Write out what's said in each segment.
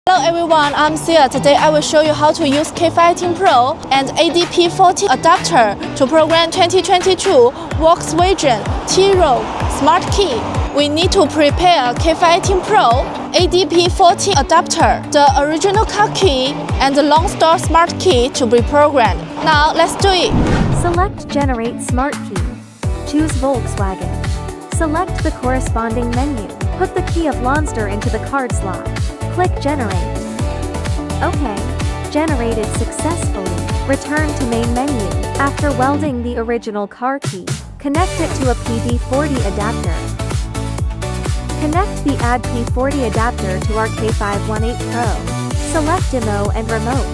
Hello everyone, I'm Sia. Today I will show you how to use K518PRO and ADP14 adapter to program 2022 Volkswagen T Roc Smart Key. We need to prepare K518PRO ADP14 adapter, the original car key, and the Lonsdor Smart Key to be programmed. Now let's do it. Select Generate Smart Key. Choose Volkswagen. Select the corresponding menu. Put the key of Lonsdor into the card slot. Click Generate. OK. Generated successfully. Return to main menu. After welding the original car key, connect it to a PD40 adapter. Connect the Add P40 adapter to our K518PRO. Select Demo and Remote.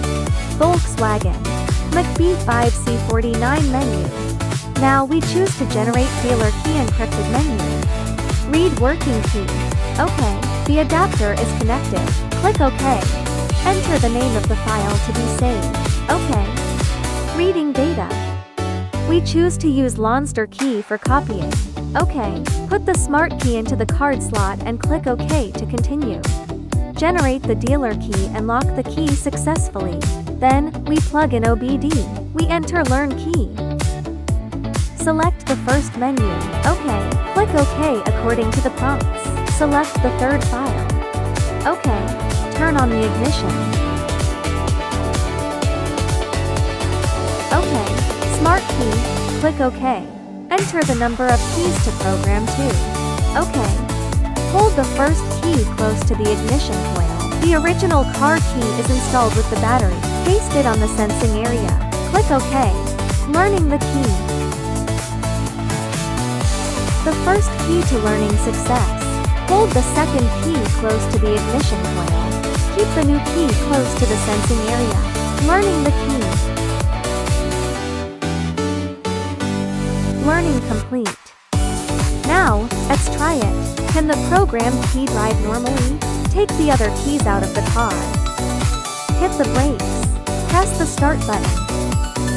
Volkswagen. Click B5C49 menu. Now we choose to generate dealer key encrypted menu. Read working key. OK. The adapter is connected. Click OK. Enter the name of the file to be saved. OK. Reading data. We choose to use Lonsdor key for copying. OK. Put the smart key into the card slot and click OK to continue. Generate the dealer key and lock the key successfully. Then, we plug in OBD. We enter Learn key. Select the first menu. OK. Click OK according to the prompts. Select the third file. OK. Turn on the ignition. OK. Smart key. Click OK. Enter the number of keys to program to. OK. Hold the first key close to the ignition coil. The original car key is installed with the battery. Paste it on the sensing area. Click OK. Learning the key. The first key to learning success. Hold the second key close to the ignition coil. Keep the new key close to the sensing area. Learning the key. Learning complete. Now, let's try it. Can the programmed key drive normally? Take the other keys out of the car. Hit the brakes. Press the start button.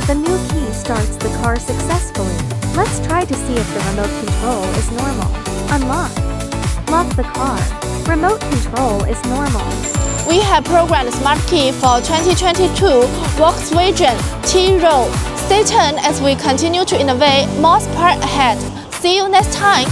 The new key starts the car successfully. Let's try to see if the remote control is normal. Unlock. Lock the car. Remote control is normal. We have programmed Smart Key for 2022 Volkswagen T Roc. Stay tuned as we continue to innovate more smart ahead. See you next time.